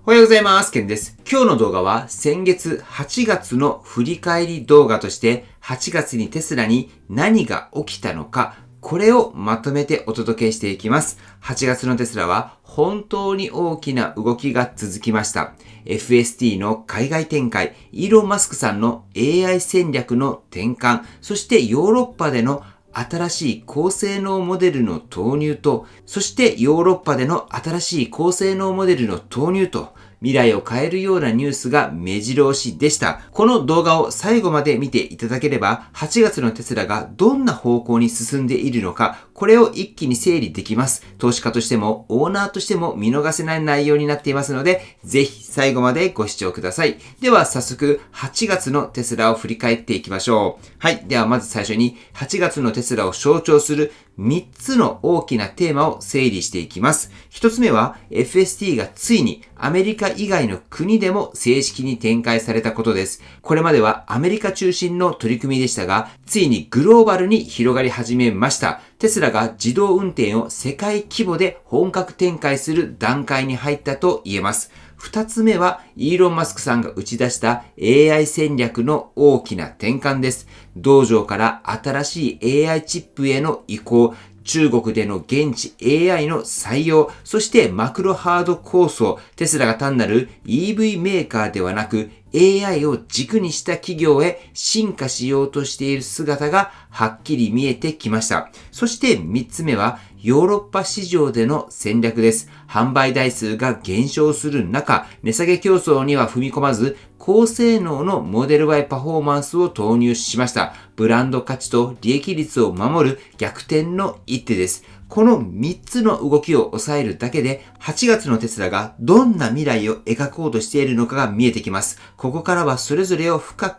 おはようございます。ケンです。今日の動画は先月8月の振り返り動画として8月にテスラに何が起きたのか、これをまとめてお届けしていきます。8月のテスラは本当に大きな動きが続きました。FSD の海外展開、イーロン・マスクさんの AI 戦略の転換、そしてヨーロッパでの新しい高性能モデルの投入と、そしてヨーロッパでの新しい高性能モデルの投入と、未来を変えるようなニュースが目白押しでした。この動画を最後まで見ていただければ、8月のテスラがどんな方向に進んでいるのか、これを一気に整理できます。投資家としても、オーナーとしても見逃せない内容になっていますので、ぜひ最後までご視聴ください。では早速、8月のテスラを振り返っていきましょう。はい。ではまず最初に、8月のテスラを象徴する3つの大きなテーマを整理していきます。1つ目は FSD がついにアメリカ以外の国でも正式に展開されたことです。これまではアメリカ中心の取り組みでしたが、ついにグローバルに広がり始めました。テスラが自動運転を世界規模で本格展開する段階に入ったと言えます。2つ目はイーロン・マスクさんが打ち出した AI 戦略の大きな転換です。道場から新しい AI チップへの移行、中国での現地 AI の採用、そしてマクロハード構想、テスラが単なる EV メーカーではなく AI を軸にした企業へ進化しようとしている姿がはっきり見えてきました。そして3つ目はヨーロッパ市場での戦略です。販売台数が減少する中、値下げ競争には踏み込まず、高性能のモデル Y パフォーマンスを投入しました。ブランド価値と利益率を守る逆転の一手です。この3つの動きを抑えるだけで、8月のテスラがどんな未来を描こうとしているのかが見えてきます。ここからはそれぞれを深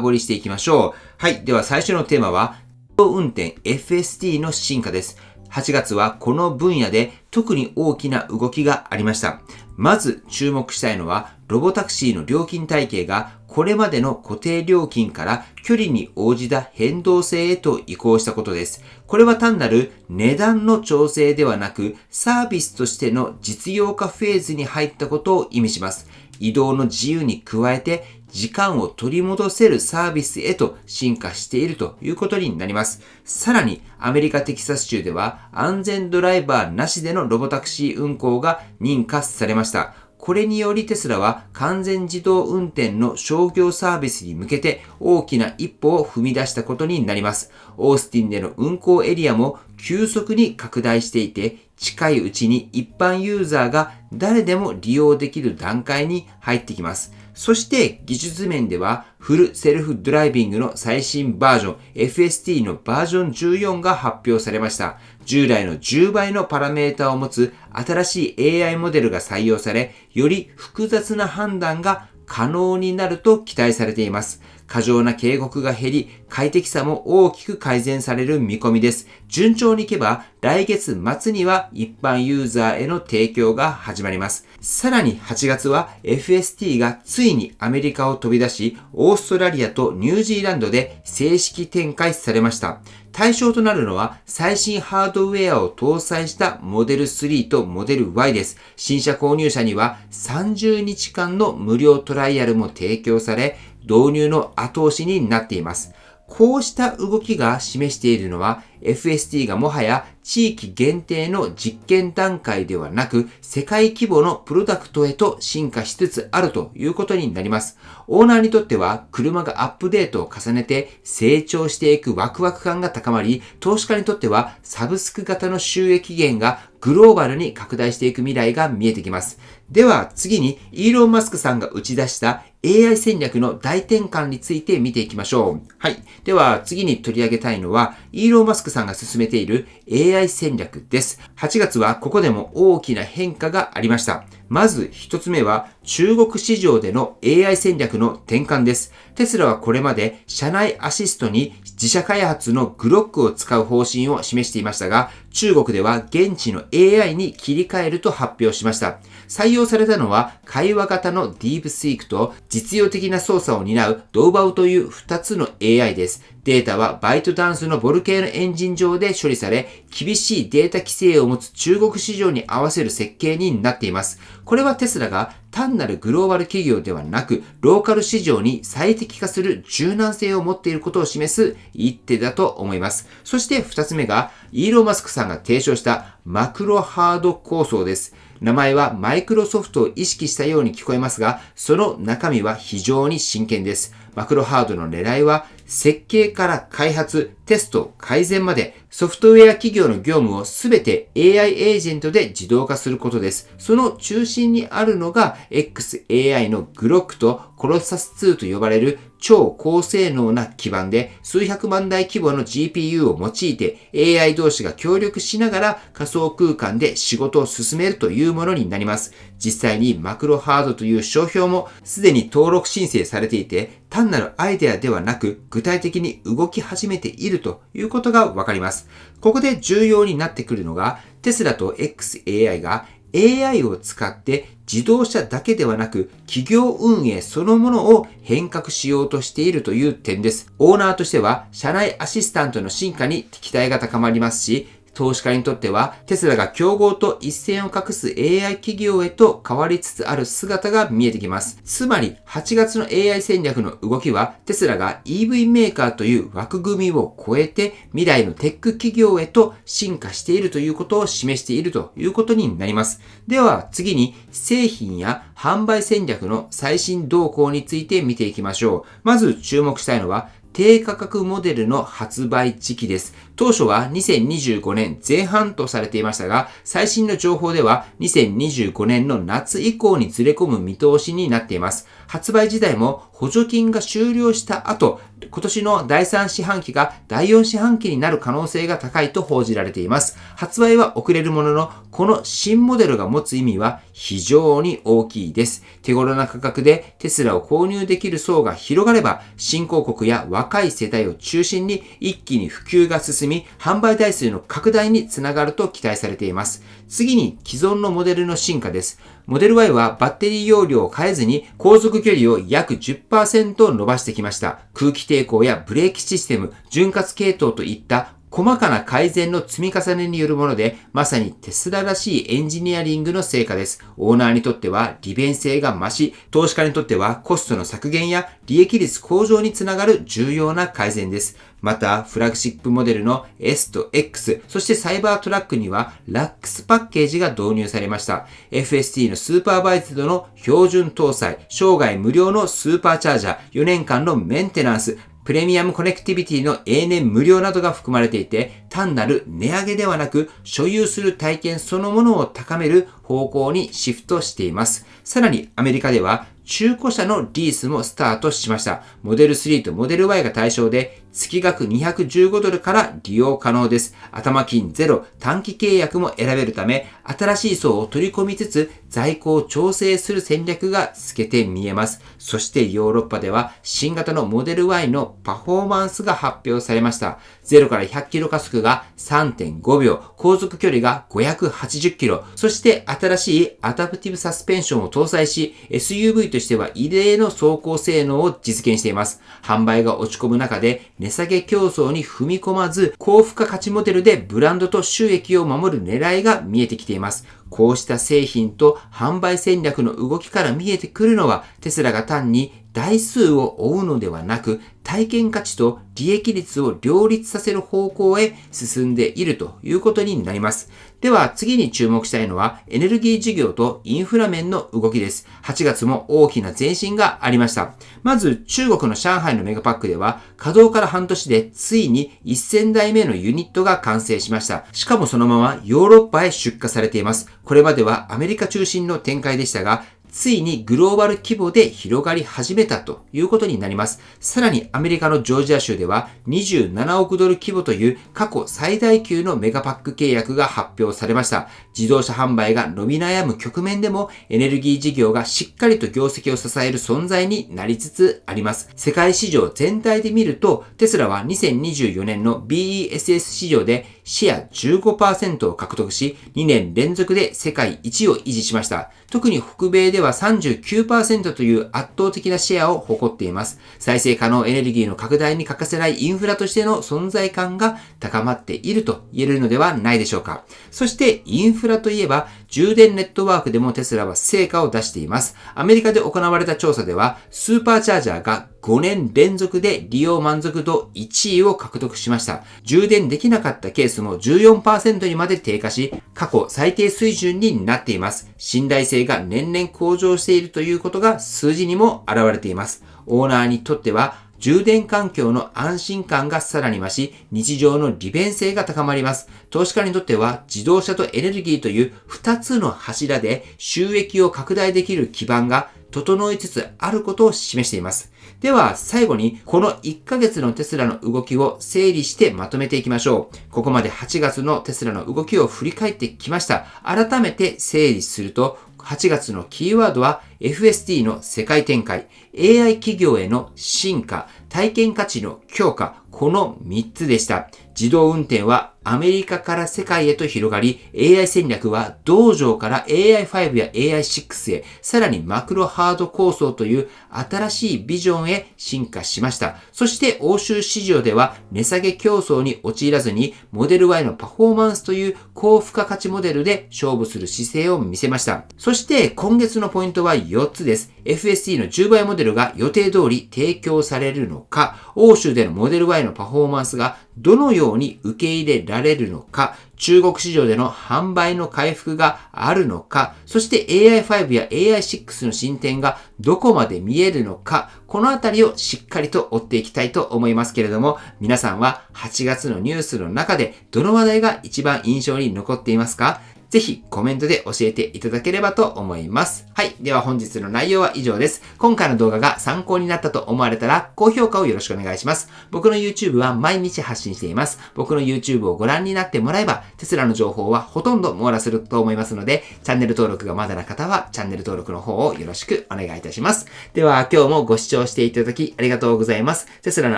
掘りしていきましょう。はい。では最初のテーマは、自動運転 FSD の進化です。8月はこの分野で特に大きな動きがありました。まず注目したいのは、ロボタクシーの料金体系がこれまでの固定料金から距離に応じた変動制へと移行したことです。これは単なる値段の調整ではなく、サービスとしての実用化フェーズに入ったことを意味します。移動の自由に加えて、時間を取り戻せるサービスへと進化しているということになります。さらに、アメリカテキサス州では安全ドライバーなしでのロボタクシー運行が認可されました。これによりテスラは完全自動運転の商業サービスに向けて大きな一歩を踏み出したことになります。オースティンでの運行エリアも急速に拡大していて、近いうちに一般ユーザーが誰でも利用できる段階に入ってきます。そして技術面ではフルセルフドライビングの最新バージョン FSD のバージョン14が発表されました。従来の10倍のパラメータを持つ新しい AI モデルが採用され、より複雑な判断が可能になると期待されています。過剰な警告が減り、快適さも大きく改善される見込みです。順調にいけば、来月末には一般ユーザーへの提供が始まります。さらに8月は FSD がついにアメリカを飛び出し、オーストラリアとニュージーランドで正式展開されました。対象となるのは最新ハードウェアを搭載したモデル3とモデル Y です。新車購入者には30日間の無料トライアルも提供され、導入の後押しになっています。こうした動きが示しているのは FSD がもはや地域限定の実験段階ではなく世界規模のプロダクトへと進化しつつあるということになります。オーナーにとっては車がアップデートを重ねて成長していくワクワク感が高まり、投資家にとってはサブスク型の収益源がグローバルに拡大していく未来が見えてきます。では次にイーロン・マスクさんが打ち出した AI 戦略の大転換について見ていきましょう。はい。では次に取り上げたいのはイーロン・マスクさんが進めている AI 戦略です。8月はここでも大きな変化がありました。まず一つ目は中国市場での AI 戦略の転換です。テスラはこれまで社内アシストに自社開発のグロックを使う方針を示していましたが、中国では現地の AI に切り替えると発表しました。採用されたのは会話型のディープシークと実用的な操作を担うドウバウという2つの AI です。データはバイトダンスのボルケーノエンジン上で処理され、厳しいデータ規制を持つ中国市場に合わせる設計になっています。これはテスラが単なるグローバル企業ではなく、ローカル市場に最適化する柔軟性を持っていることを示す一手だと思います。そして2つ目が、イーロン・マスクさんが提唱したマクロハード構想です。名前はマイクロソフトを意識したように聞こえますが、その中身は非常に真剣です。マクロハードの狙いは、設計から開発、テスト、改善まで、ソフトウェア企業の業務をすべて AI エージェントで自動化することです。その中心にあるのが XAI の Grok と Colossus2 と呼ばれる超高性能な基盤で数百万台規模の GPU を用いて AI 同士が協力しながら仮想空間で仕事を進めるというものになります。実際にマクロハードという商標もすでに登録申請されていて、単なるアイデアではなく具体的に動き始めているということがわかります。ここで重要になってくるのが、テスラと XAI が AI を使って自動車だけではなく企業運営そのものを変革しようとしているという点です。オーナーとしては社内アシスタントの進化に期待が高まりますし、投資家にとってはテスラが競合と一線を画す AI 企業へと変わりつつある姿が見えてきます。つまり8月の AI 戦略の動きはテスラが EV メーカーという枠組みを超えて未来のテック企業へと進化しているということを示しているということになります。では次に製品や販売戦略の最新動向について見ていきましょう。まず注目したいのは低価格モデルの発売時期です。当初は2025年前半とされていましたが、最新の情報では2025年の夏以降にずれ込む見通しになっています。発売時代も補助金が終了した後、今年の第3四半期が第4四半期になる可能性が高いと報じられています。発売は遅れるものの、この新モデルが持つ意味は非常に大きいです。手頃な価格でテスラを購入できる層が広がれば、新興国や若い世代を中心に一気に普及が進み、販売台数の拡大につながると期待されています。次に既存のモデルの進化です。モデル Y はバッテリー容量を変えずに航続距離を約 10% 伸ばしてきました。空気抵抗やブレーキシステム、潤滑系統といった細かな改善の積み重ねによるもので、まさにテスラらしいエンジニアリングの成果です。オーナーにとっては利便性が増し、投資家にとってはコストの削減や利益率向上につながる重要な改善です。また、フラグシップモデルの S と X、そしてサイバートラックには LUX パッケージが導入されました。FST のスーパーバイズドの標準搭載、生涯無料のスーパーチャージャー、4年間のメンテナンス、プレミアムコネクティビティの永年無料などが含まれていて、単なる値上げではなく、所有する体験そのものを高める方向にシフトしています。さらにアメリカでは中古車のリースもスタートしました。モデル3とモデル Y が対象で、月額$215から利用可能です。頭金ゼロ、短期契約も選べるため、新しい層を取り込みつつ、在庫を調整する戦略が透けて見えます。そしてヨーロッパでは、新型のモデル Y のパフォーマンスが発表されました。0から100キロ加速が 3.5 秒、航続距離が580キロ、そして新しいアダプティブサスペンションを搭載し、SUV としては異例の走行性能を実現しています。販売が落ち込む中で、値下げ競争に踏み込まず、高付加価値モデルでブランドと収益を守る狙いが見えてきています。こうした製品と販売戦略の動きから見えてくるのは、テスラが単に台数を追うのではなく、体験価値と利益率を両立させる方向へ進んでいるということになります。では次に注目したいのはエネルギー事業とインフラ面の動きです。8月も大きな前進がありました。まず中国の上海のメガパックでは稼働から半年でついに1000台目のユニットが完成しました。しかもそのままヨーロッパへ出荷されています。これまではアメリカ中心の展開でしたが、ついにグローバル規模で広がり始めたということになります。さらにアメリカのジョージア州では27億ドル規模という過去最大級のメガパック契約が発表されました。自動車販売が伸び悩む局面でもエネルギー事業がしっかりと業績を支える存在になりつつあります。世界市場全体で見ると、テスラは2024年の BESS 市場でシェア 15% を獲得し、2年連続で世界一を維持しました。特に北米では 39% という圧倒的なシェアを誇っています。再生可能エネルギーの拡大に欠かせないインフラとしての存在感が高まっていると言えるのではないでしょうか。そしてインフラといえば、充電ネットワークでもテスラは成果を出しています。アメリカで行われた調査では、スーパーチャージャーが5年連続で利用満足度1位を獲得しました。充電できなかったケースも 14% にまで低下し、過去最低水準になっています。信頼性が年々向上しているということが数字にも現れています。オーナーにとっては、充電環境の安心感がさらに増し、日常の利便性が高まります。投資家にとっては、自動車とエネルギーという2つの柱で収益を拡大できる基盤が整いつつあることを示しています。では、最後に、この1ヶ月のテスラの動きを整理してまとめていきましょう。ここまで8月のテスラの動きを振り返ってきました。改めて整理すると、8月のキーワードは FSD の世界展開、AI 企業への進化、体験価値の強化、この3つでした。自動運転はアメリカから世界へと広がり、AI 戦略は道場から AI5 や AI6 へ、さらにマクロハード構想という新しいビジョンへ進化しました。そして欧州市場では値下げ競争に陥らずに、モデル Y のパフォーマンスという高付加価値モデルで勝負する姿勢を見せました。そして今月のポイントは4つです。FSD の10倍モデルが予定通り提供されるのか、欧州でのモデル Y のパフォーマンスがどのように受け入れられるのか、中国市場での販売の回復があるのか、そして AI5 や AI6 の進展がどこまで見えるのか、このあたりをしっかりと追っていきたいと思いますけれども、皆さんは8月のニュースの中でどの話題が一番印象に残っていますか？ぜひコメントで教えていただければと思います。はい。では本日の内容は以上です。今回の動画が参考になったと思われたら高評価をよろしくお願いします。僕の YouTube は毎日発信しています。僕の YouTube をご覧になってもらえばテスラの情報はほとんど網羅すると思いますので、チャンネル登録がまだな方はチャンネル登録の方をよろしくお願いいたします。では今日もご視聴していただきありがとうございます。テスラの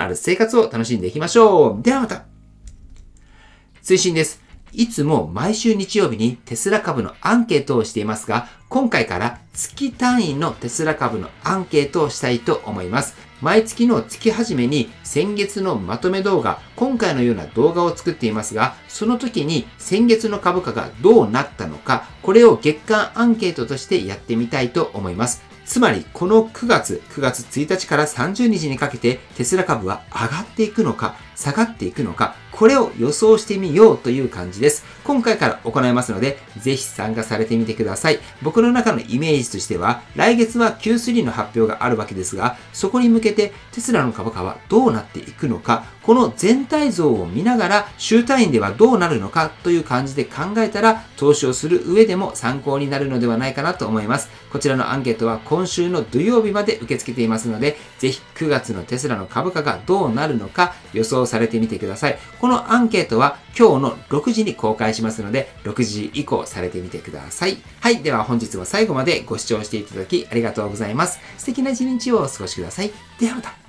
ある生活を楽しんでいきましょう。ではまた。追伸です。いつも毎週日曜日にテスラ株のアンケートをしていますが、今回から月単位のテスラ株のアンケートをしたいと思います。毎月の月始めに先月のまとめ動画、今回のような動画を作っていますが、その時に先月の株価がどうなったのか、これを月間アンケートとしてやってみたいと思います。つまり、この9月1日から30日にかけてテスラ株は上がっていくのか、下がっていくのか、これを予想してみようという感じです。今回から行いますので、ぜひ参加されてみてください。僕の中のイメージとしては、来月は Q3 の発表があるわけですが、そこに向けてテスラの株価はどうなっていくのか、この全体像を見ながら、週単位ではどうなるのかという感じで考えたら、投資をする上でも参考になるのではないかなと思います。こちらのアンケートは今週の土曜日まで受け付けていますので、ぜひ9月のテスラの株価がどうなるのか予想されてみてください。このアンケートは今日の6時に公開しますので、6時以降されてみてください。はい。では本日も最後までご視聴していただきありがとうございます。素敵な一日をお過ごしください。ではまた。